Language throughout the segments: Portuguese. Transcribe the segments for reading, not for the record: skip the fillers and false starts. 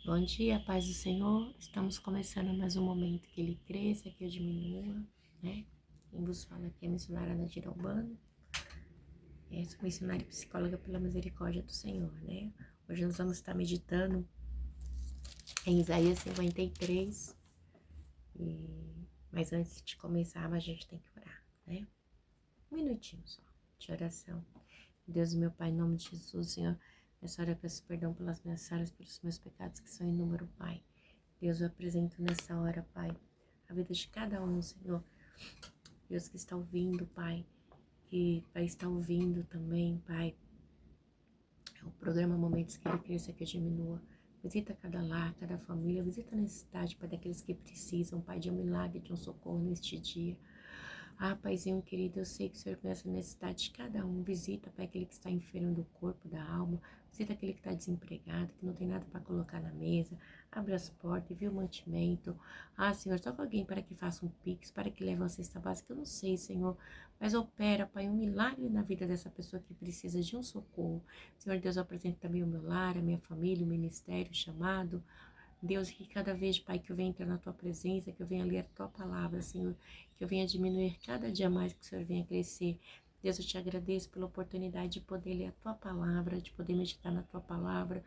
Bom dia, paz do Senhor. Estamos começando mais um momento que Ele cresça, que eu diminua, né? Quem vos fala aqui é missionária Nadira Urbano. Sou missionária e psicóloga pela misericórdia do Senhor, né? Hoje nós vamos estar meditando em Isaías 53. Mas antes de começar, a gente tem que orar, né? Um minutinho só de oração. Deus, meu Pai, em nome de Jesus, Senhor, nessa hora eu peço perdão pelas minhas falhas, pelos meus pecados que são inúmeros, Pai. Deus, eu apresento nessa hora, Pai, a vida de cada um, Senhor. Deus que está ouvindo, Pai, que vai estar ouvindo também, Pai, o programa Momentos que Ele Cresça, que eu diminua. Visita cada lar, cada família, visita a necessidade, Pai, daqueles que precisam, Pai, de um milagre, de um socorro neste dia. Ah, Paizinho querido, eu sei que o Senhor conhece a necessidade de cada um. Visita, Pai, aquele que está enfermo do corpo, da alma. Visita aquele que está desempregado, que não tem nada para colocar na mesa. Abre as portas, envia o mantimento. Ah, Senhor, toca alguém para que faça um pix, para que leve uma cesta básica. Eu não sei, Senhor, mas opera, Pai, um milagre na vida dessa pessoa que precisa de um socorro. Senhor Deus, eu apresento também o meu lar, a minha família, o ministério, o chamado. Deus, que cada vez, Pai, que eu venha entrar na Tua presença, que eu venha ler a Tua palavra, Senhor, que eu venha diminuir cada dia mais, que o Senhor venha crescer. Deus, eu te agradeço pela oportunidade de poder ler a Tua palavra, de poder meditar na Tua palavra,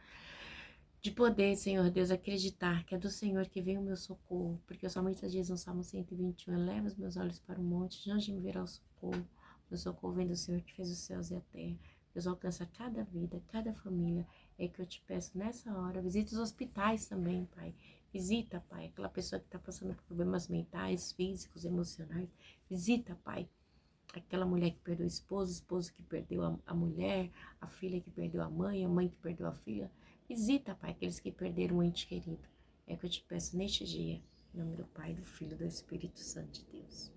de poder, Senhor Deus, acreditar que é do Senhor que vem o meu socorro, porque sua mãe diz no Salmo 121, eleva os meus olhos para o monte, de onde me virá o socorro? Meu socorro vem do Senhor que fez os céus e a terra. Deus, alcança cada vida, cada família. É que eu te peço nessa hora. Visita os hospitais também, Pai. Visita, Pai, aquela pessoa que está passando por problemas mentais, físicos, emocionais. Visita, Pai, aquela mulher que perdeu o esposo que perdeu a mulher, a filha que perdeu a mãe que perdeu a filha. Visita, Pai, aqueles que perderam um ente querido. É que eu te peço neste dia, em nome do Pai, do Filho e do Espírito Santo de Deus.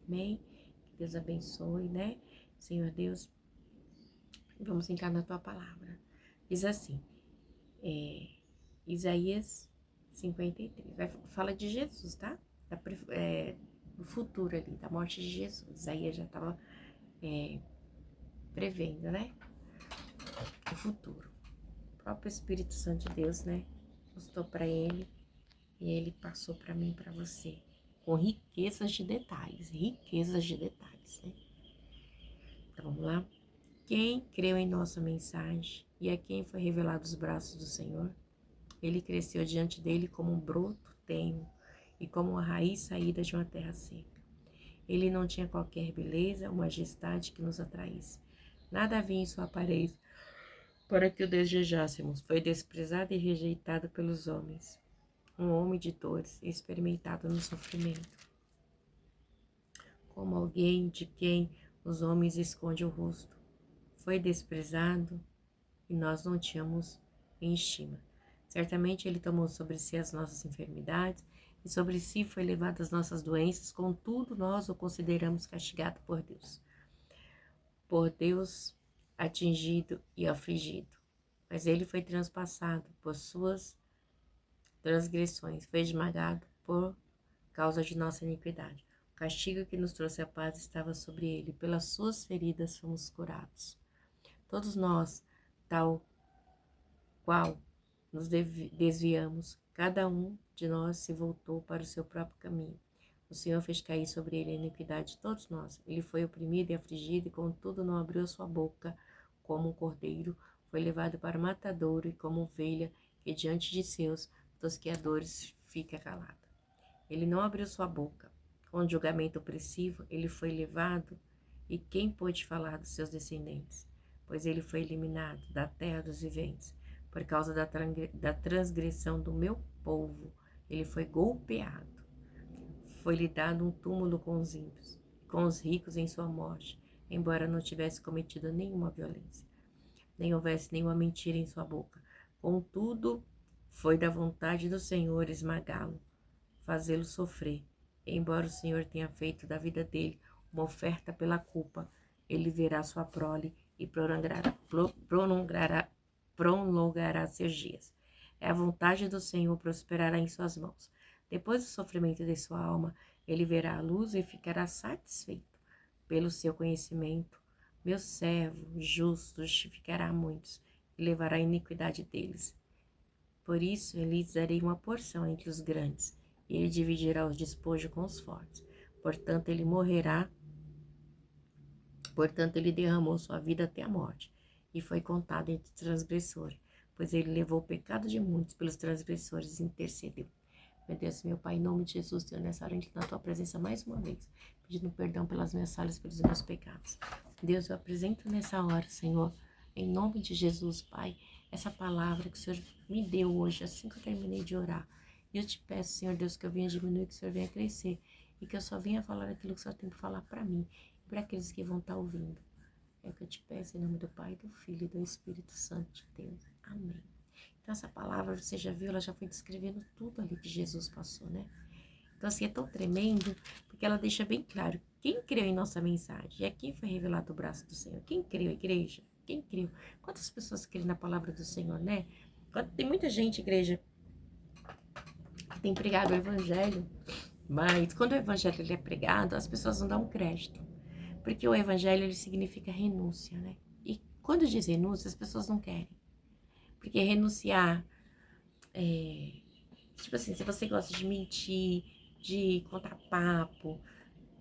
Amém? Que Deus abençoe, né? Senhor Deus, vamos entrar na Tua palavra. Diz assim, Isaías 53, fala de Jesus, tá? Do futuro ali, da morte de Jesus. Isaías já estava prevendo, né? O futuro. O próprio Espírito Santo de Deus, né? Mostrou para ele e ele passou para mim e para você. Com riquezas de detalhes, né? Então vamos lá. Quem creu em nossa mensagem e a quem foi revelado os braços do Senhor, ele cresceu diante dele como um broto tenro e como uma raiz saída de uma terra seca. Ele não tinha qualquer beleza ou majestade que nos atraísse. Nada havia em sua aparência para que o desejássemos. Foi desprezado e rejeitado pelos homens. Um homem de dores, experimentado no sofrimento. Como alguém de quem os homens escondem o rosto. Foi desprezado e nós não tínhamos em estima. Certamente ele tomou sobre si as nossas enfermidades e sobre si foi levado as nossas doenças, contudo nós o consideramos castigado por Deus atingido e afligido. Mas ele foi transpassado por suas transgressões, foi esmagado por causa de nossa iniquidade. O castigo que nos trouxe a paz estava sobre ele, pelas suas feridas fomos curados. Todos nós, tal qual nos desviamos, cada um de nós se voltou para o seu próprio caminho. O Senhor fez cair sobre ele a iniquidade de todos nós. Ele foi oprimido e afligido, e contudo não abriu a sua boca. Como um cordeiro, foi levado para o matadouro, e como ovelha que diante de seus tosqueadores fica calada. Ele não abriu sua boca. Com julgamento opressivo, ele foi levado, e quem pôde falar dos seus descendentes? Pois ele foi eliminado da terra dos viventes. Por causa da transgressão do meu povo, ele foi golpeado. Foi-lhe dado um túmulo com os ímpios, com os ricos em sua morte, embora não tivesse cometido nenhuma violência, nem houvesse nenhuma mentira em sua boca. Contudo, foi da vontade do Senhor esmagá-lo, fazê-lo sofrer. Embora o Senhor tenha feito da vida dele uma oferta pela culpa, ele verá sua prole e prolongará seus dias. É a vontade do Senhor prosperará em suas mãos. Depois do sofrimento de sua alma, ele verá a luz e ficará satisfeito. Pelo seu conhecimento, meu servo justo justificará muitos e levará a iniquidade deles. Por isso, ele lhes darei uma porção entre os grandes, e ele dividirá os despojos com os fortes. Portanto, ele derramou sua vida até a morte, e foi contado entre os transgressores, pois ele levou o pecado de muitos pelos transgressores e intercedeu. Meu Deus, meu Pai, em nome de Jesus, Senhor, nessa hora, na tua presença mais uma vez, pedindo perdão pelas minhas falhas, pelos meus pecados. Deus, eu apresento nessa hora, Senhor, em nome de Jesus, Pai, essa palavra que o Senhor me deu hoje, assim que eu terminei de orar. E eu te peço, Senhor Deus, que eu venha diminuir, que o Senhor venha crescer, e que eu só venha falar aquilo que o Senhor tem que falar para mim, e para aqueles que vão estar ouvindo. É o que eu te peço, em nome do Pai, do Filho e do Espírito Santo de Deus. Amém. Então, essa palavra, você já viu, ela já foi descrevendo tudo ali que Jesus passou, né? Então, assim, é tão tremendo, porque ela deixa bem claro quem creu em nossa mensagem. E aqui foi revelado o braço do Senhor. Quem creu, igreja? Quem creu? Quantas pessoas creem na palavra do Senhor, né? Tem muita gente, igreja, que tem pregado o evangelho, mas quando o evangelho ele é pregado, as pessoas não dão crédito. Porque o evangelho, ele significa renúncia, né? E quando diz renúncia, as pessoas não querem. Porque renunciar tipo assim, se você gosta de mentir, de contar papo,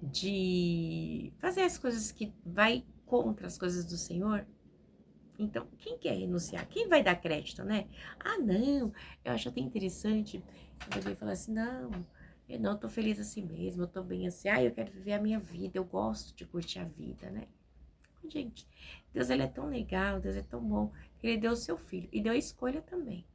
de fazer as coisas que vai contra as coisas do Senhor, então quem quer renunciar? Quem vai dar crédito, né? Ah, não, eu acho até interessante alguém falar assim, não, eu não tô feliz assim mesmo, eu tô bem assim, eu quero viver a minha vida, eu gosto de curtir a vida, né? Gente, Deus ele é tão legal, Deus é tão bom, que ele deu o seu filho e deu a escolha também,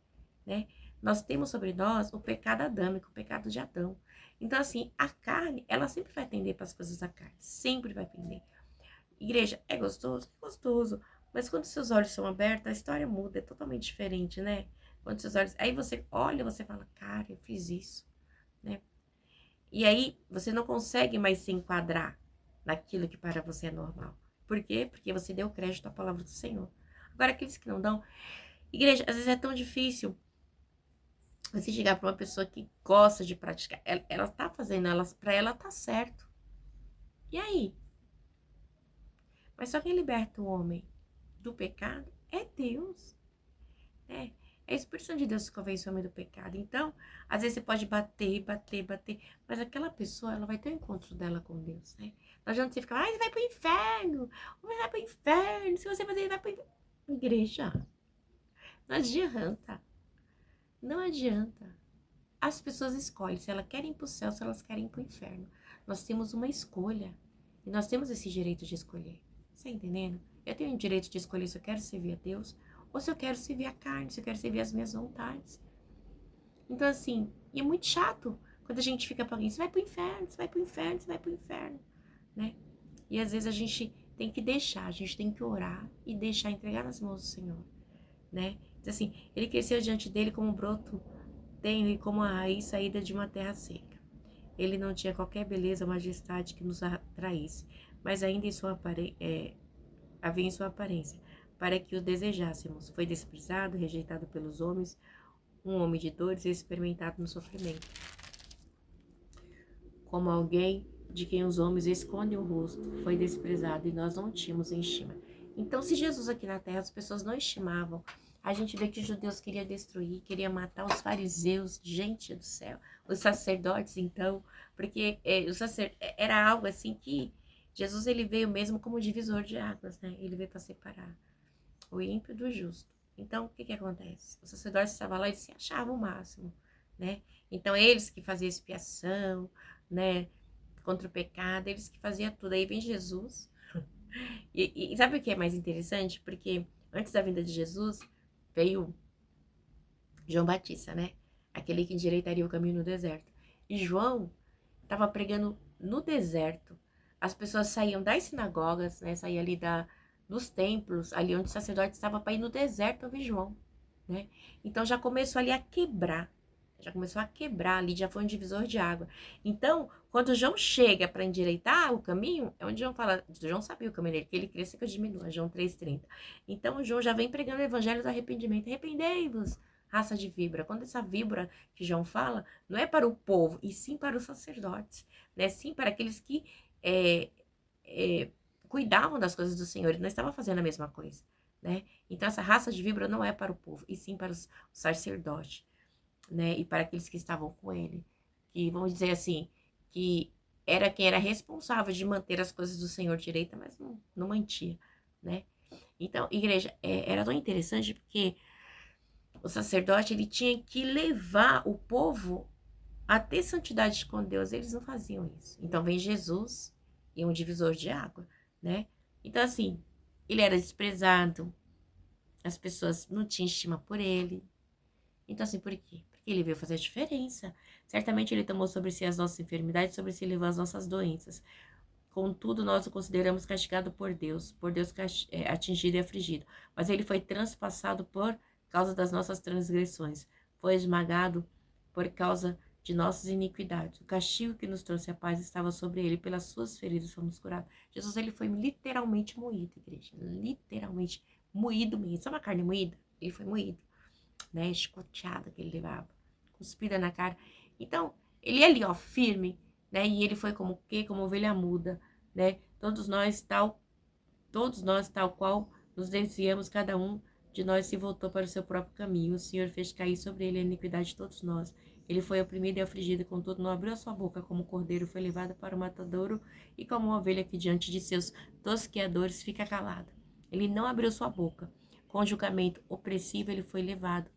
né? Nós temos sobre nós o pecado adâmico, o pecado de Adão. Então, assim, a carne, ela sempre vai tender para as coisas da carne, sempre vai tender. Igreja, é gostoso? É gostoso. Mas quando seus olhos são abertos, a história muda, é totalmente diferente, né? Quando seus olhos. Aí você olha, você fala, cara, eu fiz isso, né? E aí você não consegue mais se enquadrar naquilo que para você é normal. Por quê? Porque você deu crédito à palavra do Senhor. Agora, aqueles que não dão. Igreja, às vezes é tão difícil você chegar para uma pessoa que gosta de praticar. Ela tá fazendo, para ela tá certo. E aí? Mas só quem liberta o homem do pecado é Deus. Né? É a expressão de Deus que convence o homem do pecado. Então, às vezes você pode bater, mas aquela pessoa, ela vai ter o encontro dela com Deus, né? Não adianta você ficar, você vai pro inferno, você vai pro inferno, se você fazer, ele vai pro inferno. Igreja, não adianta, não adianta. As pessoas escolhem se elas querem ir pro céu, se elas querem ir pro inferno. Nós temos uma escolha, e nós temos esse direito de escolher. Você tá entendendo? Eu tenho o direito de escolher se eu quero servir a Deus, ou se eu quero servir a carne, se eu quero servir as minhas vontades. Então, assim, e é muito chato quando a gente fica pra alguém, você vai pro inferno, você vai pro inferno, você vai pro inferno, né? E às vezes a gente tem que deixar, a gente tem que orar e deixar entregar nas mãos do Senhor, né? Então, assim, ele cresceu diante dele como um broto tenro e como a raiz saída de uma terra seca. Ele não tinha qualquer beleza ou majestade que nos atraísse, mas ainda havia em sua aparência, para que o desejássemos. Foi desprezado, rejeitado pelos homens, um homem de dores e experimentado no sofrimento. Como alguém de quem os homens escondem o rosto, foi desprezado e nós não tínhamos em estima. Então, se Jesus aqui na terra as pessoas não estimavam, a gente vê que os judeus queriam destruir, queriam matar os fariseus, gente do céu, os sacerdotes então, porque era algo assim que Jesus ele veio mesmo como divisor de águas, né? Ele veio para separar o ímpio do justo. Então, o que acontece? Os sacerdotes estavam lá e se achavam o máximo, né? Então, eles que faziam expiação, né? Contra o pecado, eles que faziam tudo. Aí vem Jesus. E sabe o que é mais interessante? Porque antes da vinda de Jesus, veio João Batista, né? Aquele que endireitaria o caminho no deserto. E João estava pregando no deserto. As pessoas saíam das sinagogas, né? Saíam ali dos templos, ali onde o sacerdote estava para ir no deserto ouvir João, né? Então já começou ali a quebrar. Já começou a quebrar ali, já foi um divisor de água. Então, quando João chega para endireitar o caminho, é onde João fala, João sabia o caminho dele, que ele cresça que eu diminua, João 3,30. Então, João já vem pregando o evangelho do arrependimento. Arrependei-vos, raça de víbora. Quando essa víbora que João fala, não é para o povo, e sim para os sacerdotes, né? Sim para aqueles que cuidavam das coisas do Senhor, ele não estava fazendo a mesma coisa, né? Então, essa raça de víbora não é para o povo, e sim para os sacerdotes, né? E para aqueles que estavam com ele, que, vamos dizer assim, que era quem era responsável de manter as coisas do Senhor direita, mas não mantinha, né? Então, igreja, era tão interessante porque o sacerdote, ele tinha que levar o povo a ter santidade com Deus. Eles não faziam isso. Então, vem Jesus e um divisor de água, né? Então, assim, ele era desprezado, as pessoas não tinham estima por ele. Então, assim, por quê? Porque ele veio fazer a diferença. Certamente ele tomou sobre si as nossas enfermidades, sobre si levou as nossas doenças. Contudo, nós o consideramos castigado por Deus atingido e afligido. Mas ele foi transpassado por causa das nossas transgressões. Foi esmagado por causa de nossas iniquidades. O castigo que nos trouxe a paz estava sobre ele, pelas suas feridas fomos curados. Jesus, ele foi literalmente moído, igreja. Literalmente moído mesmo. Sabe uma carne moída? Ele foi moído, né? Escoteada que ele levava, cuspida na cara. Então, ele ali, ó, firme, né? E ele foi como o quê? Como ovelha muda, né? Todos nós, tal qual nos desviamos, cada um de nós se voltou para o seu próprio caminho. O Senhor fez cair sobre ele a iniquidade de todos nós. Ele foi oprimido e afligido, contudo não abriu a sua boca, como o cordeiro foi levado para o matadouro, e como uma ovelha que diante de seus tosqueadores fica calada. Ele não abriu sua boca. Com julgamento opressivo ele foi levado.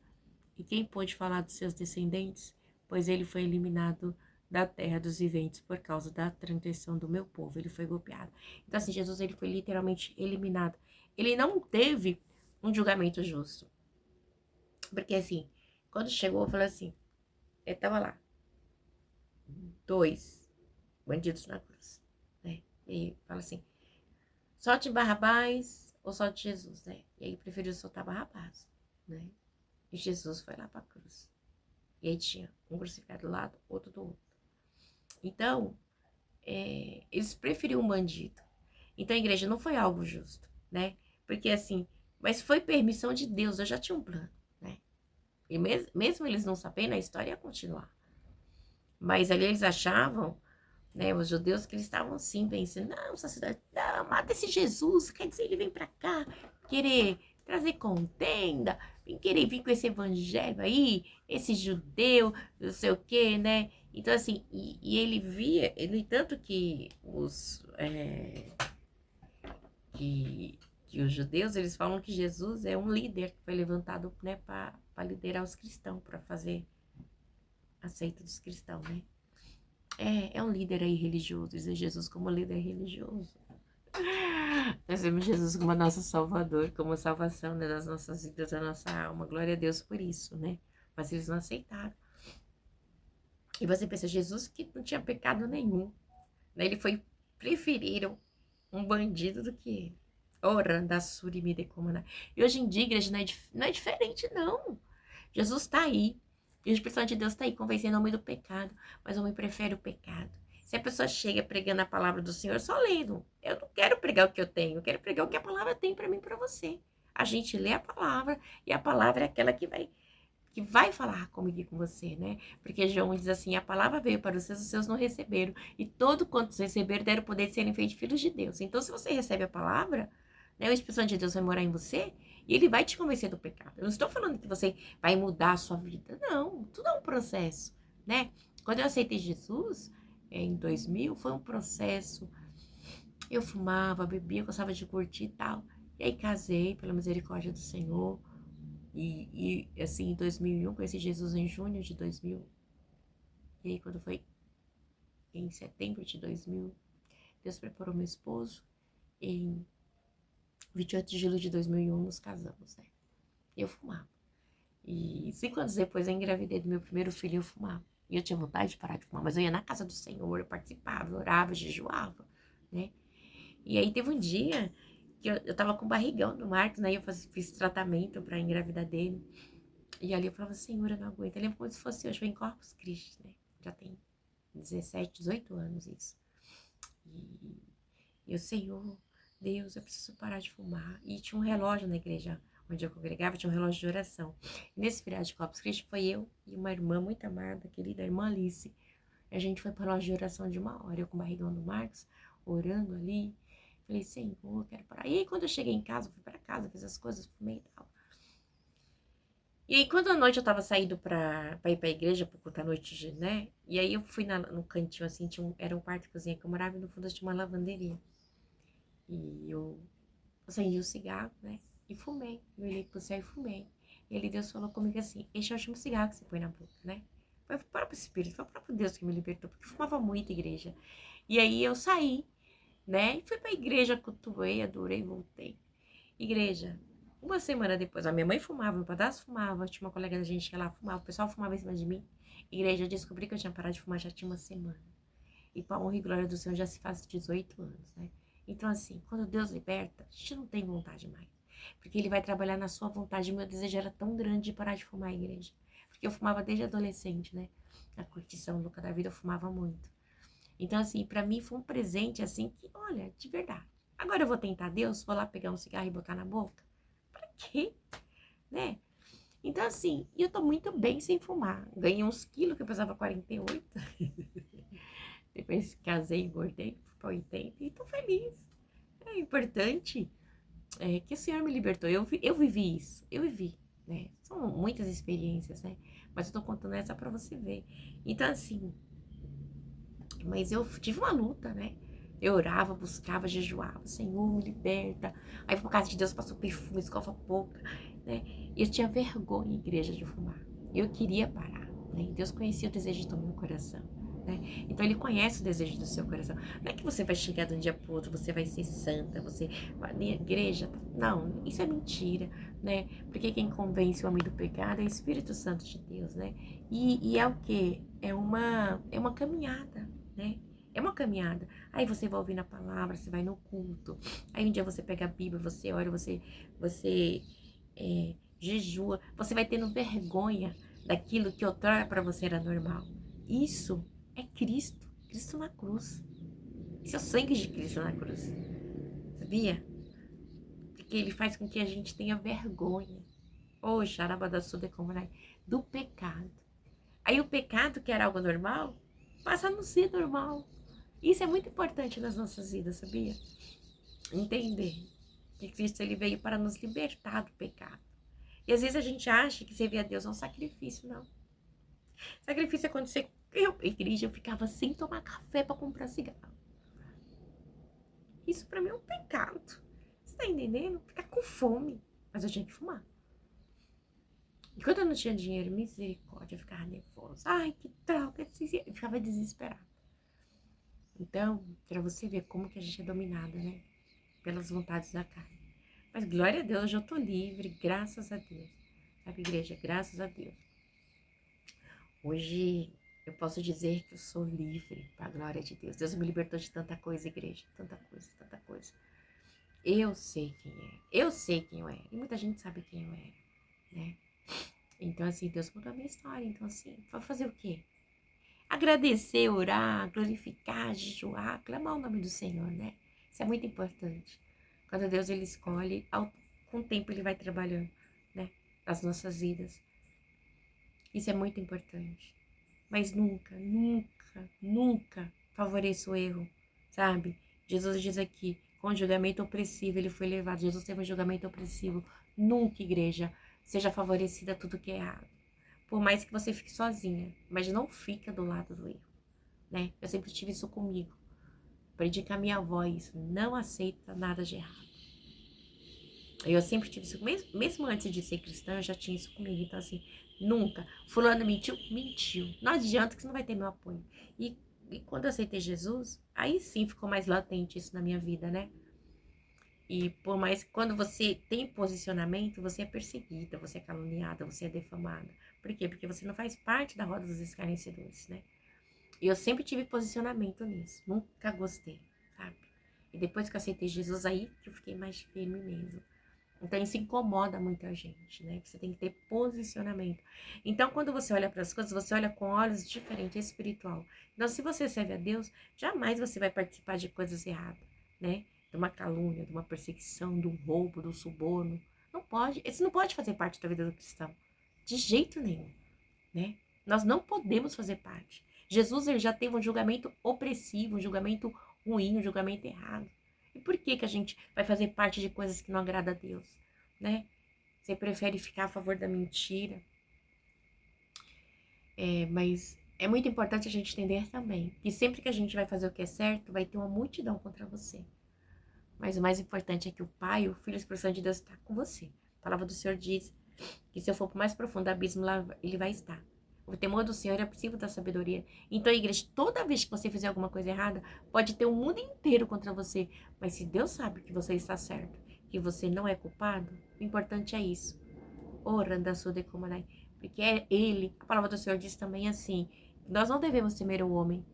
E quem pôde falar dos seus descendentes? Pois ele foi eliminado da terra dos viventes por causa da transgressão do meu povo. Ele foi golpeado. Então, assim, Jesus, ele foi literalmente eliminado. Ele não teve um julgamento justo. Porque, assim, quando chegou, eu falei assim, ele tava lá, 2 bandidos na cruz, né? E fala assim, solte Barrabás ou solte Jesus, né? E aí preferiu soltar Barrabás, né? E Jesus foi lá pra cruz. E aí tinha um crucificado do lado, outro do outro. Então, eles preferiram um bandido. Então a igreja não foi algo justo, né? Porque assim, mas foi permissão de Deus, eu já tinha um plano, né? E mesmo eles não sabendo, a história ia continuar. Mas ali eles achavam, né, os judeus, que eles estavam sim pensando, não, sacerdote, não, mata esse Jesus, quer dizer, ele vem pra cá querer trazer contenda, querer vir com esse evangelho aí, esse judeu, não sei o quê, né? Então, assim, e ele via, ele tanto que que os judeus, eles falam que Jesus é um líder que foi levantado, né, para liderar os cristãos, para fazer a seita dos cristãos, né? É um líder aí religioso, dizer Jesus como líder religioso. Nós vemos Jesus como nosso Salvador, como salvação, né, das nossas vidas, da nossa alma. Glória a Deus por isso, né? Mas eles não aceitaram. E você pensa, Jesus que não tinha pecado nenhum, né? Preferiram um bandido do que ele. Ora, da surimi de comandar. E hoje em dia, igreja, não é diferente, não. Jesus está aí. E o Espírito Santo de Deus está aí, convencendo o homem do pecado. Mas o homem prefere o pecado. Se a pessoa chega pregando a palavra do Senhor, só lendo. Eu não quero pregar o que eu tenho, eu quero pregar o que a palavra tem para mim e para você. A gente lê a palavra, e a palavra é aquela que vai falar comigo e com você, né? Porque João diz assim, a palavra veio para os seus não receberam. E todo quanto receberam deram o poder de serem feitos filhos de Deus. Então, se você recebe a palavra, né, o Espírito Santo de Deus vai morar em você e ele vai te convencer do pecado. Eu não estou falando que você vai mudar a sua vida. Não, tudo é um processo, né? Quando eu aceitei Jesus, em 2000, foi um processo. Eu fumava, bebia, gostava de curtir e tal. E aí casei, pela misericórdia do Senhor. Assim, em 2001, conheci Jesus em junho de 2000. E aí, quando foi em setembro de 2000, Deus preparou meu esposo. Em 28 de julho de 2001, nos casamos, né? Eu fumava. E 5 anos depois, eu engravidei do meu primeiro filho e eu fumava. E eu tinha vontade de parar de fumar, mas eu ia na casa do Senhor, eu participava, eu orava, eu jejuava, né? E aí teve um dia que eu tava com barrigão do Marcos, né? E eu fiz tratamento pra engravidar dele. E ali eu falava, Senhor, eu não aguento. Eu lembro como se fosse hoje, foi em Corpus Christi, né? Já tem 17, 18 anos isso. E o Senhor, Deus, eu preciso parar de fumar. E tinha um relógio na igreja onde eu congregava, tinha um relógio de oração. E nesse feriado de Corpus Christi foi eu e uma irmã muito amada, querida, a irmã Alice. E a gente foi para o relógio de oração de 1 hora. Eu com o barrigão do Marcos, orando ali. Falei, Senhor, eu quero parar. E aí, quando eu cheguei em casa, fui pra casa, fiz as coisas, fumei e tal. E aí, quando à noite eu tava saindo pra ir pra igreja, pro culto à noite, né? E aí eu fui no cantinho, assim, era um quarto e cozinha que eu morava, e no fundo tinha uma lavanderia. E eu acendi o cigarro, né? E fumei. Eu olhei pro céu e fumei. E ele, Deus falou comigo assim, este é o último cigarro que você põe na boca, né? Foi o próprio Espírito, foi o próprio Deus que me libertou, porque eu fumava muito igreja. E aí eu saí, né? E fui pra igreja, cultuei, adorei, voltei. Igreja. Uma semana depois, a minha mãe fumava, meu padrasto fumava, tinha uma colega da gente que ela fumava, o pessoal fumava em cima de mim. Igreja, eu descobri que eu tinha parado de fumar já tinha uma semana. E para honra e glória do Senhor já se faz 18 anos, né? Então, assim, quando Deus liberta, a gente não tem vontade mais. Porque Ele vai trabalhar na sua vontade. Meu desejo era tão grande de parar de fumar, igreja. Porque eu fumava desde adolescente, né? Na curtição louca da vida, eu fumava muito. Então, assim, para mim foi um presente, assim, que, olha, de verdade. Agora eu vou tentar Deus, vou lá pegar um cigarro e botar na boca? Pra quê? Né? Então, assim, eu tô muito bem sem fumar. Ganhei uns quilos, que eu pesava 48. Depois casei, engordei, fui pra 80 e tô feliz. É importante que o Senhor me libertou. Eu vivi isso, eu vivi, né? São muitas experiências, né? Mas eu tô contando essa pra você ver. Então, assim, mas eu tive uma luta, né? Eu orava, buscava, jejuava, Senhor, me liberta. Aí, por causa de Deus, passou perfume, escova a boca, né? E eu tinha vergonha, igreja, de fumar. Eu queria parar, né? E Deus conhecia o desejo do meu coração, né? Então, Ele conhece o desejo do seu coração. Não é que você vai chegar de um dia pro outro, você vai ser santa, você vai na igreja. Não, isso é mentira, né? Porque quem convence o homem do pecado é o Espírito Santo de Deus, né? E é o quê? É uma caminhada, né? É uma caminhada. Aí você vai ouvir na palavra, você vai no culto. Aí um dia você pega a Bíblia, você ora, você jejua. Você vai tendo vergonha daquilo que outrora para você era normal. Isso é Cristo. Cristo na cruz. Isso é o sangue de Cristo na cruz. Sabia? Porque ele faz com que a gente tenha vergonha. Oh, xarabadassuda como do pecado. Aí o pecado, que era algo normal, passa a não ser normal. Isso é muito importante nas nossas vidas, sabia? Entender que Cristo ele veio para nos libertar do pecado. E às vezes a gente acha que servir a Deus é um sacrifício, não. Sacrifício é quando você... igreja, eu ficava sem tomar café para comprar cigarro. Isso para mim é um pecado. Você tá entendendo? Ficar com fome. Mas eu tinha que fumar. E quando eu não tinha dinheiro, misericórdia, eu ficava nervosa. Ai, que droga. Eu ficava desesperada. Então, para você ver como que a gente é dominada, né? Pelas vontades da carne. Mas glória a Deus, hoje eu tô livre, graças a Deus. Sabe, igreja? Graças a Deus. Hoje eu posso dizer que eu sou livre, para a glória de Deus. Deus me libertou de tanta coisa, igreja. Tanta coisa, tanta coisa. Eu sei quem é. Eu sei quem eu era. E muita gente sabe quem eu era, né? Então, assim, Deus mudou a minha história. Então, assim, vai fazer o quê? Agradecer, orar, glorificar, jejuar, clamar o nome do Senhor, né? Isso é muito importante. Quando Deus ele escolhe, com o tempo ele vai trabalhando, né? As nossas vidas. Isso é muito importante. Mas nunca, nunca, nunca favoreça o erro, sabe? Jesus diz aqui, com julgamento opressivo ele foi levado. Jesus teve um julgamento opressivo. Nunca, igreja, seja favorecida tudo que é errado. Por mais que você fique sozinha, mas não fica do lado do erro, né? Eu sempre tive isso comigo. Aprendi com a minha avó isso. Não aceita nada de errado. Eu sempre tive isso, mesmo antes de ser cristã, eu já tinha isso comigo. Então, assim, nunca. Fulano mentiu? Mentiu. Não adianta que você não vai ter meu apoio. E quando eu aceitei Jesus, aí sim ficou mais latente isso na minha vida, né? E por mais que quando você tem posicionamento, você é perseguida, você é caluniada, você é defamada. Por quê? Porque você não faz parte da roda dos escarnecedores, né? E eu sempre tive posicionamento nisso. Nunca gostei, sabe? E depois que eu aceitei Jesus, aí que eu fiquei mais firme mesmo. Então, isso incomoda muita gente, né? Que você tem que ter posicionamento. Então, quando você olha para as coisas, você olha com olhos diferentes, espiritual. Então, se você serve a Deus, jamais você vai participar de coisas erradas, né? De uma calúnia, de uma perseguição, de um roubo, de um suborno. Não pode. Isso não pode fazer parte da vida do cristão. De jeito nenhum, né? Nós não podemos fazer parte. Jesus ele já teve um julgamento opressivo, um julgamento ruim, um julgamento errado. E por que que a gente vai fazer parte de coisas que não agrada a Deus, né? Você prefere ficar a favor da mentira. Mas é muito importante a gente entender também que sempre que a gente vai fazer o que é certo, vai ter uma multidão contra você. Mas o mais importante é que o Pai, o Filho e o Espírito Santo de Deus está com você. A palavra do Senhor diz que se eu for para o mais profundo abismo, lá ele vai estar. O temor do Senhor é princípio da sabedoria. Então, igreja, toda vez que você fizer alguma coisa errada, pode ter o mundo inteiro contra você. Mas se Deus sabe que você está certo, que você não é culpado, o importante é isso. Oranda sude comanai. Porque é Ele, a palavra do Senhor diz também assim, nós não devemos temer o homem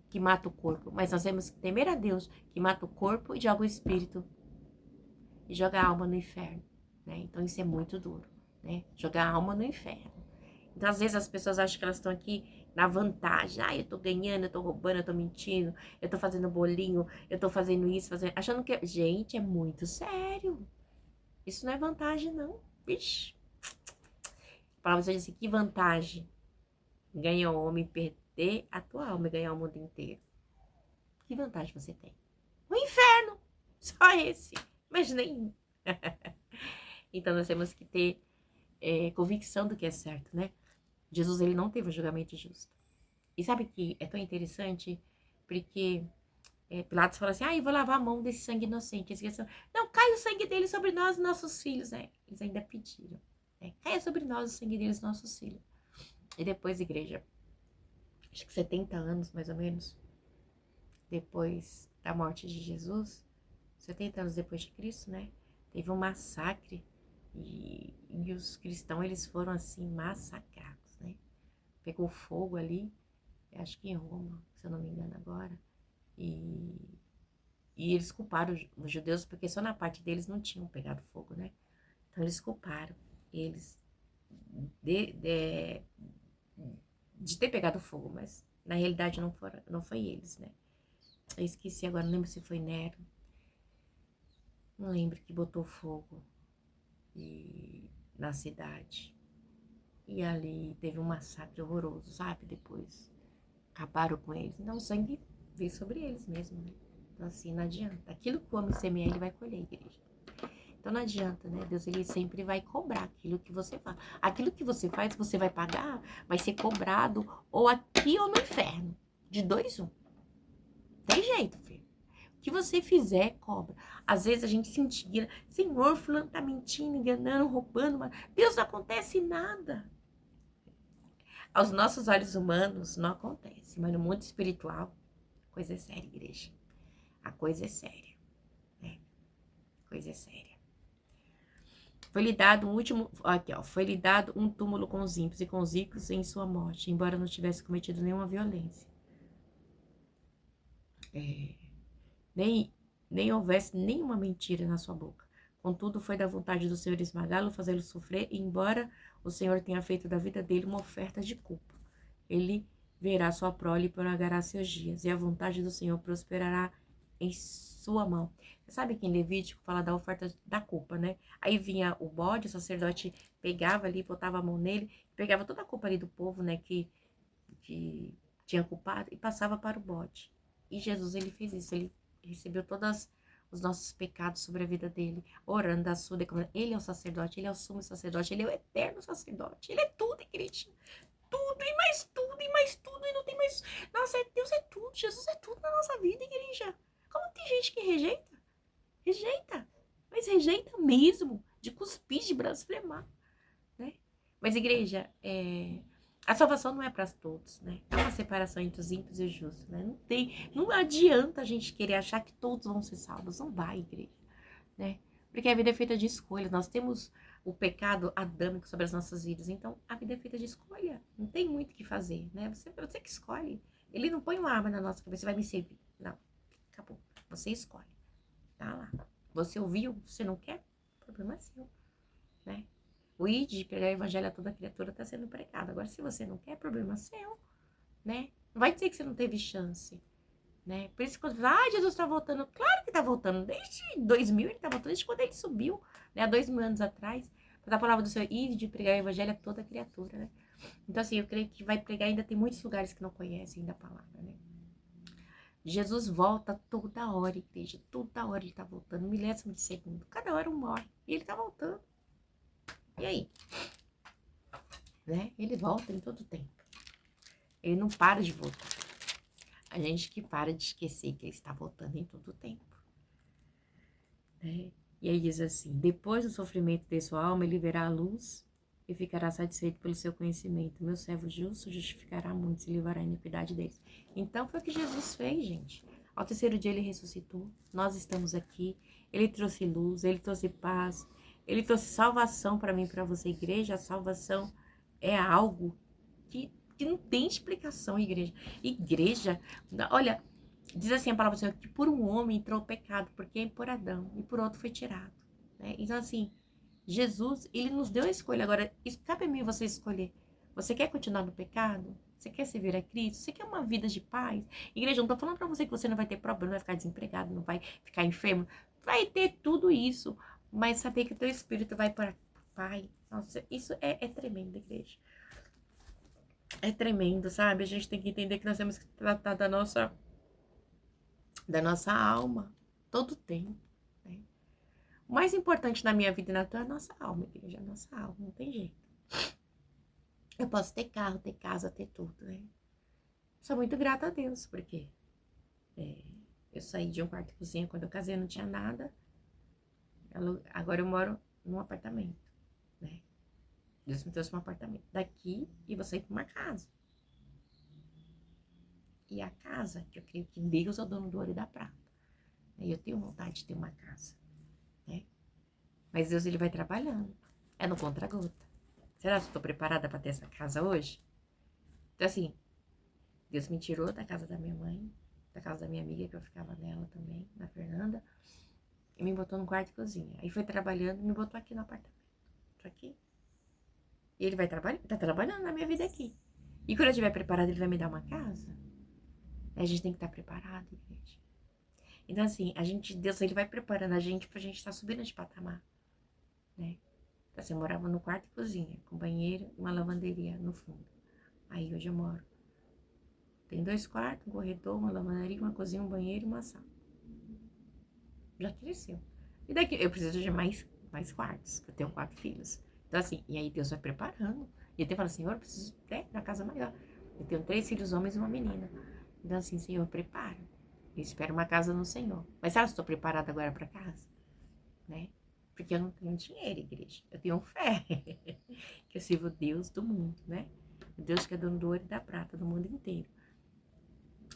que mata o corpo, mas nós temos que temer a Deus, que mata o corpo e joga o espírito e joga a alma no inferno, né? Então isso é muito duro, né? Jogar a alma no inferno. Então às vezes as pessoas acham que elas estão aqui na vantagem. Ah, eu tô ganhando, eu tô roubando, eu tô mentindo, eu tô fazendo bolinho, eu tô fazendo isso, achando que... Gente, é muito sério. Isso não é vantagem, não. Vixe. A palavra diz assim, que vantagem ganha o homem perder a tua alma e ganhar o mundo inteiro. Que vantagem você tem? O inferno. Só esse. Mas nenhum. Então nós temos que ter convicção do que é certo, né? Jesus, ele não teve o julgamento justo. E sabe que é tão interessante? Porque Pilatos fala assim, eu vou lavar a mão desse sangue inocente. Eles pensam, não, cai o sangue dele sobre nós e nossos filhos. Eles ainda pediram. Caia sobre nós o sangue deles e nossos filhos. E depois, igreja, acho que 70 anos, mais ou menos, depois da morte de Jesus, 70 anos depois de Cristo, né? Teve um massacre e os cristãos, eles foram, assim, massacrados, né? Pegou fogo ali, acho que em Roma, se eu não me engano agora, e eles culparam os judeus, porque só na parte deles não tinham pegado fogo, né? Então eles culparam eles de ter pegado fogo, mas na realidade não foi eles, né? Eu esqueci agora, não lembro se foi Nero. Não lembro que botou fogo na cidade. E ali teve um massacre horroroso, sabe? Depois acabaram com eles. Então o sangue veio sobre eles mesmo, né? Então assim, não adianta. Aquilo que o homem semeia, ele vai colher, igreja. Então não adianta, né? Deus, ele sempre vai cobrar aquilo que você faz. Aquilo que você faz, você vai pagar, vai ser cobrado ou aqui ou no inferno. De 2, 1. Tem jeito, filho. O que você fizer, cobra. Às vezes a gente se indigna. Senhor, fulano tá mentindo, enganando, roubando. Mas Deus, não acontece nada. Aos nossos olhos humanos, não acontece. Mas no mundo espiritual, a coisa é séria, igreja. A coisa é séria, né? A coisa é séria. Foi-lhe dado foi-lhe dado um túmulo com os ímpios e com os ricos em sua morte, embora não tivesse cometido nenhuma violência. Nem houvesse nenhuma mentira na sua boca. Contudo, foi da vontade do Senhor esmagá-lo, fazê-lo sofrer, e embora o Senhor tenha feito da vida dele uma oferta de culpa, ele verá sua prole e prolongará seus dias, e a vontade do Senhor prosperará em sua mão. Você sabe que em Levítico fala da oferta da culpa, né? Aí vinha o bode, o sacerdote pegava ali, botava a mão nele, pegava toda a culpa ali do povo, né, que tinha culpado, e passava para o bode. E Jesus, ele fez isso, ele recebeu todos os nossos pecados sobre a vida dele, orando a sua declaração. Ele é o sacerdote, ele é o sumo sacerdote, ele é o eterno sacerdote, ele é tudo, igreja. Tudo e mais tudo e mais tudo, e não tem mais. Nossa, Deus é tudo, Jesus é tudo na nossa vida, igreja. Como tem gente que rejeita? Rejeita, mas rejeita mesmo, de cuspir, de blasfemar, né? Mas, igreja, a salvação não é para todos, né? É uma separação entre os ímpios e os justos, né? Não adianta a gente querer achar que todos vão ser salvos. Não vai, igreja, né? Porque a vida é feita de escolhas. Nós temos o pecado adâmico sobre as nossas vidas. Então, a vida é feita de escolha. Não tem muito o que fazer, né? Você que escolhe. Ele não põe uma arma na nossa cabeça, vai me servir. Não, acabou. Você escolhe. Tá lá. Você ouviu, você não quer? O problema é seu, né? O de pregar o evangelho a toda criatura está sendo pregado. Agora, se você não quer, problema seu, né? Não vai dizer que você não teve chance, né? Por isso que quando fala, Jesus está voltando. Claro que está voltando. Desde 2000 ele está voltando, desde quando ele subiu, né? Há 2000 anos atrás. Mas a palavra do Senhor, de pregar o evangelho a toda criatura, né? Então, assim, eu creio que vai pregar, ainda tem muitos lugares que não conhecem ainda a palavra, né? Jesus volta toda hora, igreja. Toda hora ele tá voltando. Milésimo de segundo. Cada hora um morre. E ele tá voltando. E aí? Né? Ele volta em todo tempo. Ele não para de voltar. A gente que para de esquecer que ele está voltando em todo tempo. Né? E aí diz assim, depois do sofrimento de sua alma, ele verá a luz e ficará satisfeito pelo seu conhecimento. Meu servo justo justificará muitos e livrará a iniquidade deles. Então foi o que Jesus fez, gente. Ao terceiro dia ele ressuscitou, nós estamos aqui, ele trouxe luz, ele trouxe paz, ele trouxe salvação para mim e para você, igreja. A salvação é algo que não tem explicação, igreja. Igreja, olha, diz assim a palavra do Senhor, que por um homem entrou o pecado, porque por Adão, e por outro foi tirado. Né? Então assim, Jesus, ele nos deu a escolha. Agora, cabe a mim você escolher. Você quer continuar no pecado? Você quer servir a Cristo? Você quer uma vida de paz? Igreja, eu não tô falando pra você que você não vai ter problema, não vai ficar desempregado, não vai ficar enfermo. Vai ter tudo isso. Mas saber que o teu espírito vai para o Pai. Nossa, isso é tremendo, igreja. É tremendo, sabe? A gente tem que entender que nós temos que tratar da nossa alma todo o tempo. Né? O mais importante na minha vida e na tua é a nossa alma, igreja, a nossa alma, não tem jeito. Eu posso ter carro, ter casa, ter tudo, né? Sou muito grata a Deus, porque eu saí de um quarto e cozinha quando eu casei, eu não tinha nada. Agora eu moro num apartamento, né? Deus me trouxe um apartamento daqui e vou sair para uma casa. E a casa, que eu creio que Deus é o dono do ouro e da prata. E eu tenho vontade de ter uma casa, né? Mas Deus, ele vai trabalhando. É no contra-gota. Será que eu estou preparada para ter essa casa hoje? Então, assim, Deus me tirou da casa da minha mãe, da casa da minha amiga, que eu ficava nela também, na Fernanda, e me botou no quarto e cozinha. Aí foi trabalhando e me botou aqui no apartamento. Tô aqui. E ele vai trabalhar, tá trabalhando na minha vida aqui. E quando eu estiver preparada, ele vai me dar uma casa. A gente tem que estar preparado, igreja. Então, assim, Deus, ele vai preparando a gente pra gente estar subindo de patamar, né? Então, assim, eu morava no quarto e cozinha, com banheiro e uma lavanderia no fundo. Aí, hoje eu moro. Tem 2 quartos, um corredor, uma lavanderia, uma cozinha, um banheiro e uma sala. Já cresceu. E daqui, eu preciso de mais quartos, eu tenho 4 filhos. Então, assim, e aí Deus vai preparando. E eu tenho falado, Senhor, eu preciso ter uma casa maior. Eu tenho 3 filhos homens e uma menina. Então, assim, Senhor, prepara. Eu espero uma casa no Senhor. Mas sabe se estou preparada agora para casa? Né? Porque eu não tenho dinheiro, igreja. Eu tenho fé. Que eu sirvo o Deus do mundo, né? O Deus que é dono do ouro e da prata, do mundo inteiro.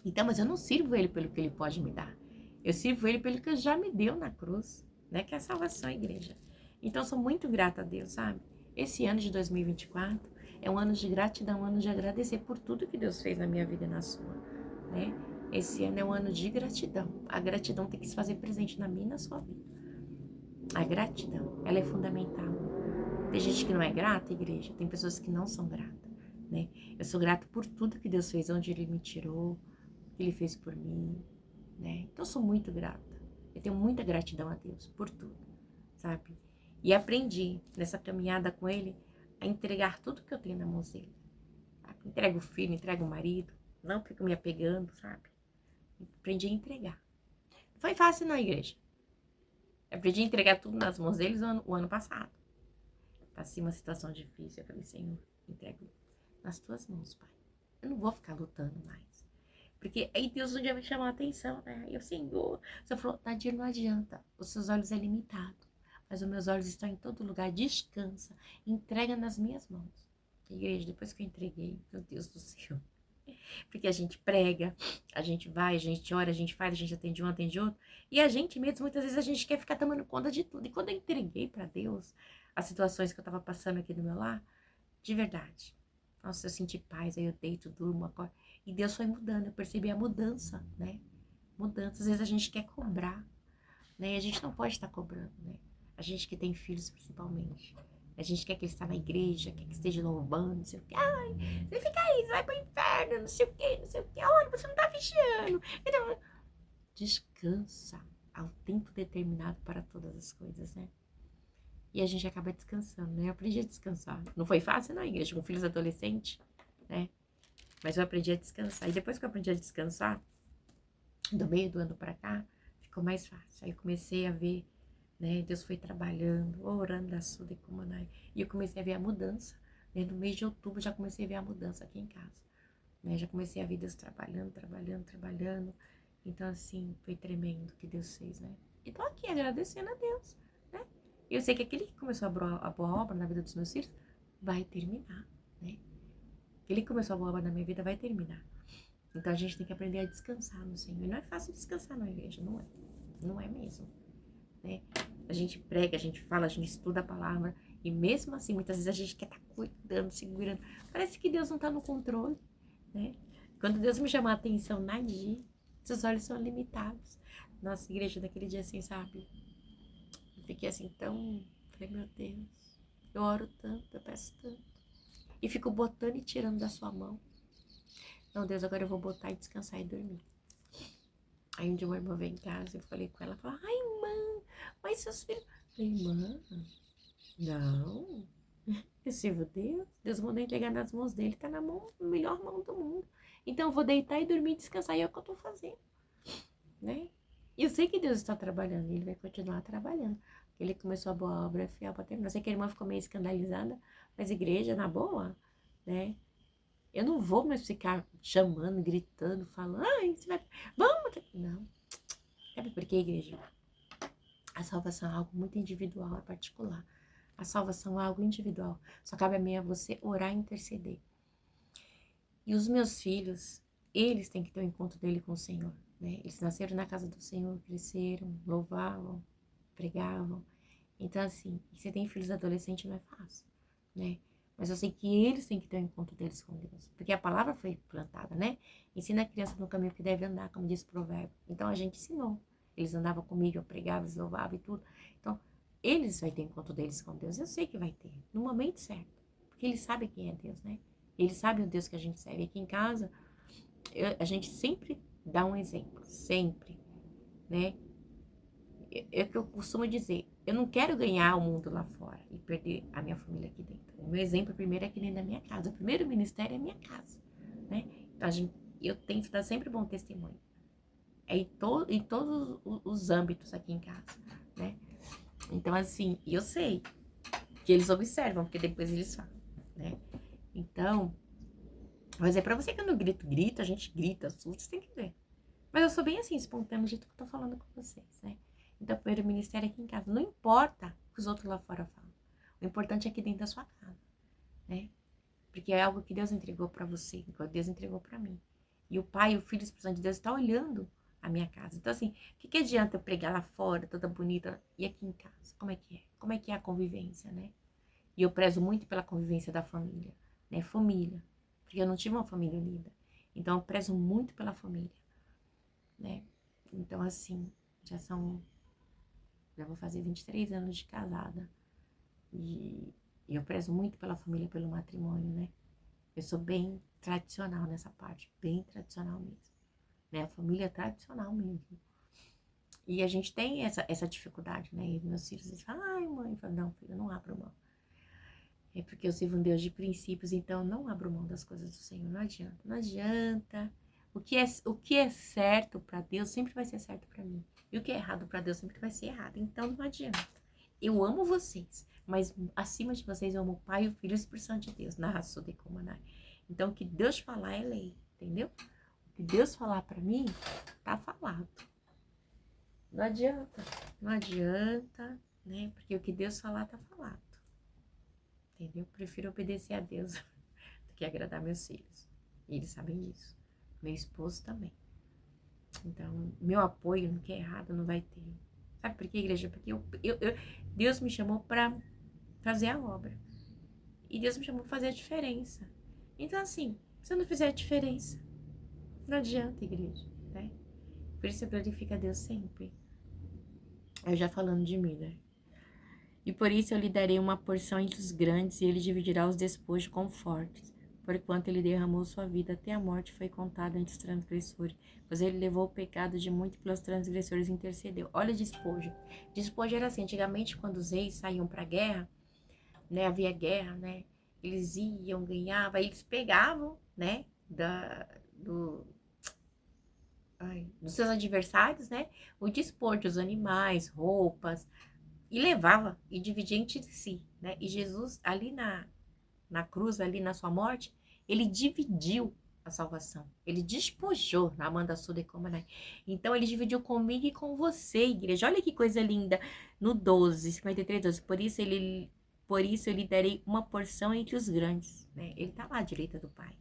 Então, mas eu não sirvo ele pelo que ele pode me dar. Eu sirvo ele pelo que já me deu na cruz, né? Que é a salvação, igreja. Então, eu sou muito grata a Deus, sabe? Esse ano de 2024 é um ano de gratidão, um ano de agradecer por tudo que Deus fez na minha vida e na sua, né? Esse ano é um ano de gratidão. A gratidão tem que se fazer presente na minha e na sua vida. A gratidão, ela é fundamental. Tem gente que não é grata, igreja. Tem pessoas que não são gratas, né? Eu sou grata por tudo que Deus fez, onde Ele me tirou, que Ele fez por mim, né? Então, eu sou muito grata. Eu tenho muita gratidão a Deus por tudo, sabe? E aprendi, nessa caminhada com Ele, a entregar tudo que eu tenho na mão dele. Sabe? Entrego o filho, entrego o marido. Não fico me apegando, sabe? Aprendi a entregar. Não foi fácil não, igreja. Eu aprendi a entregar tudo nas mãos deles o ano passado. Passei uma situação difícil. Eu falei, Senhor, entrego nas tuas mãos, Pai. Eu não vou ficar lutando mais. Porque aí Deus um dia me chamou a atenção, né? E o Senhor falou, Nadir, não adianta. Os seus olhos é limitado. Mas os meus olhos estão em todo lugar. Descansa. Entrega nas minhas mãos. Igreja, depois que eu entreguei, meu Deus do céu. Porque a gente prega, a gente vai, a gente ora, a gente faz, a gente atende um, atende outro. E a gente mesmo, muitas vezes, a gente quer ficar tomando conta de tudo. E quando eu entreguei para Deus as situações que eu tava passando aqui do meu lar, de verdade. Nossa, eu senti paz, aí eu deito, durmo, acordo. E Deus foi mudando, eu percebi a mudança, né? Mudança. Às vezes a gente quer cobrar, né? E a gente não pode estar cobrando, né? A gente que tem filhos, principalmente. A gente quer que ele esteja na igreja, quer que esteja louvando, não sei o quê. Ai, você fica aí, você vai pro inferno, não sei o quê, não sei o quê. Olha, você não tá vigiando. Então, descansa ao tempo determinado para todas as coisas, né? E a gente acaba descansando, né? Eu aprendi a descansar. Não foi fácil na igreja, com filhos adolescentes, né? Mas eu aprendi a descansar. E depois que eu aprendi a descansar, Do meio do ano para cá, ficou mais fácil. Aí eu comecei a ver, né? Deus foi trabalhando, orando da Suda e Kumanai. E eu comecei a ver a mudança. Né? No mês de outubro já comecei a ver a mudança aqui em casa. Né? Já comecei a ver Deus trabalhando, trabalhando, trabalhando. Então, assim, foi tremendo o que Deus fez, né? E tô aqui agradecendo a Deus, né? E eu sei que aquele que começou a boa obra na vida dos meus filhos vai terminar, né? Aquele que começou a boa obra na minha vida vai terminar. Então a gente tem que aprender a descansar no Senhor. E não é fácil descansar na igreja, não é. Não é mesmo, né? A gente prega, a gente fala, a gente estuda a palavra. E mesmo assim, muitas vezes a gente quer estar cuidando, segurando. Parece que Deus não está no controle, né? Quando Deus me chamou a atenção na Gi, seus olhos são limitados. Nossa igreja daquele dia assim, sabe? Eu fiquei assim tão... Falei, meu Deus, eu oro tanto, eu peço tanto. E fico botando e tirando da sua mão. Não, Deus, agora eu vou botar e descansar e dormir. Aí um dia uma irmã veio em casa, eu falei com ela, falou, ai, mãe, mas seus filhos... Eu falei, irmã, não, eu sirvo Deus, Deus mandou entregar nas mãos dele, tá na mão, melhor mão do mundo. Então eu vou deitar e dormir e descansar, e é o que eu tô fazendo, né? E eu sei que Deus está trabalhando, e ele vai continuar trabalhando. Ele começou a boa obra, é fiel para terminar. Eu sei que a irmã ficou meio escandalizada, mas igreja, na boa, né? Eu não vou mais ficar chamando, gritando, falando, ai, você vai, vamos. Não, sabe por que, igreja? A salvação é algo muito individual, é particular. A salvação é algo individual. Só cabe a mim e a você orar e interceder. E os meus filhos, eles têm que ter o encontro dele com o Senhor, né? Eles nasceram na casa do Senhor, cresceram, louvavam, pregavam. Então, assim, você tem filhos adolescentes, não é fácil, né? Mas eu sei que eles têm que ter o encontro deles com Deus. Porque a palavra foi plantada, né? Ensina a criança no caminho que deve andar, como diz o provérbio. Então, a gente ensinou. Eles andavam comigo, eu pregava, eles louvavam e tudo. Então, eles vão ter encontro deles com Deus. Eu sei que vai ter, no momento certo. Porque eles sabem quem é Deus, né? Eles sabem o Deus que a gente serve. Aqui em casa, a gente sempre dá um exemplo. Sempre, né? É o que eu costumo dizer. Eu não quero ganhar o mundo lá fora e perder a minha família aqui dentro. O meu exemplo primeiro é aqui dentro da minha casa. O primeiro ministério é a minha casa, né? Então, eu tento dar sempre bom testemunho. É em todos os âmbitos aqui em casa, né? Então, assim, eu sei que eles observam, porque depois eles falam, né? Então, mas é pra você que eu não grito, grito, a gente grita, assusta, você tem que ver. Mas eu sou bem assim, espontânea, do jeito que eu tô falando com vocês, né? Então, primeiro ministério aqui em casa. Não importa o que os outros lá fora falam. O importante é aqui dentro da sua casa, né? Porque é algo que Deus entregou pra você, que Deus entregou pra mim. E o Pai, o Filho e o Espírito Santo de Deus está olhando a minha casa. Então, assim, o que adianta eu pregar lá fora, toda bonita, e aqui em casa? Como é que é? Como é que é a convivência, né? E eu prezo muito pela convivência da família, né? Família. Porque eu não tive uma família unida. Então, eu prezo muito pela família, né? Então, assim, já vou fazer 23 anos de casada. E eu prezo muito pela família, pelo matrimônio, né? Eu sou bem tradicional nessa parte, bem tradicional mesmo. Né? A família é tradicional mesmo. E a gente tem essa dificuldade, né? E meus filhos eles falam, ai mãe, eu falo, não, filho, não abro mão. É porque eu sirvo um Deus de princípios, então não abro mão das coisas do Senhor, não adianta, não adianta. O que é certo para Deus sempre vai ser certo para mim. E o que é errado para Deus sempre vai ser errado. Então não adianta. Eu amo vocês, mas acima de vocês eu amo o Pai, o Filho e o Espírito Santo de Deus. Na raça de Kumanai. Então o que Deus falar é lei, entendeu? O que Deus falar para mim, tá falado. Não adianta, não adianta, né? Porque o que Deus falar, tá falado. Entendeu? Prefiro obedecer a Deus do que agradar meus filhos. E eles sabem disso. Meu esposo também. Então, meu apoio no que é errado não vai ter. Sabe por quê, igreja? Porque Deus me chamou para fazer a obra. E Deus me chamou para fazer a diferença. Então, assim, se eu não fizer a diferença, não adianta, igreja, né? Por isso eu glorifico a Deus sempre. Eu já falando de mim, né? E por isso eu lhe darei uma porção entre os grandes, e ele dividirá os despojos com fortes. Porquanto ele derramou sua vida até a morte, foi contado entre os transgressores. Pois ele levou o pecado de muitos pelos transgressores e intercedeu. Olha despojo. Despojo era assim, antigamente quando os reis saíam para a guerra, né, havia guerra, né, eles iam, ganhavam, aí eles pegavam, né, dos seus adversários, né? O dispor dos animais, roupas, e levava e dividia entre si, né? E Jesus, ali na cruz, ali na sua morte, ele dividiu a salvação. Ele despojou na Amanda Suda e Comanai. Então, ele dividiu comigo e com você, igreja. Olha que coisa linda. No 12, 53, 12. Por isso eu lhe darei uma porção entre os grandes. Né? Ele está lá à direita do Pai.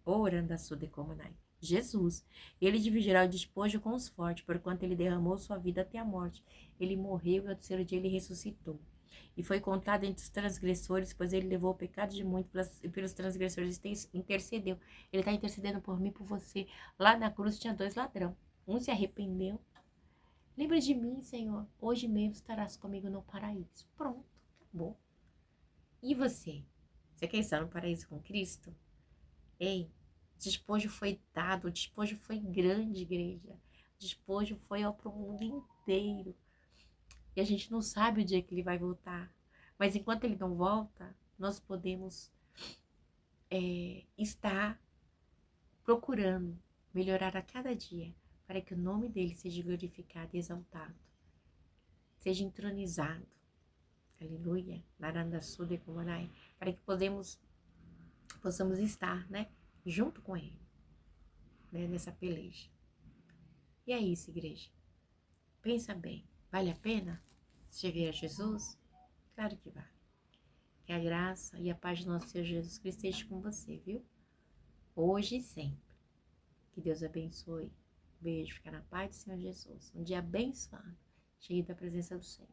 Orando a Suda e Comanai. Jesus. Ele dividirá o despojo com os fortes, porquanto ele derramou sua vida até a morte. Ele morreu e ao terceiro dia ele ressuscitou. E foi contado entre os transgressores, pois ele levou o pecado de muitos pelos transgressores intercedeu. Ele está intercedendo por mim e por você. Lá na cruz tinha 2 ladrões. Um se arrependeu. Lembra de mim, Senhor. Hoje mesmo estarás comigo no paraíso. Pronto, acabou. E você? Você quer estar no paraíso com Cristo? Ei, o despojo foi dado, o despojo foi grande, igreja. O despojo foi para o mundo inteiro. E a gente não sabe o dia que ele vai voltar. Mas enquanto ele não volta, nós podemos estar procurando melhorar a cada dia para que o nome dele seja glorificado e exaltado, seja entronizado. Aleluia. Naranda Suda Kumanai. Para que possamos estar, né, junto com ele, né, nessa peleja. E é isso, igreja. Pensa bem. Vale a pena servir a Jesus? Claro que vale. Que a graça e a paz do nosso Senhor Jesus Cristo esteja com você, viu? Hoje e sempre. Que Deus abençoe. Beijo, fica na paz do Senhor Jesus. Um dia abençoado, cheio da presença do Senhor.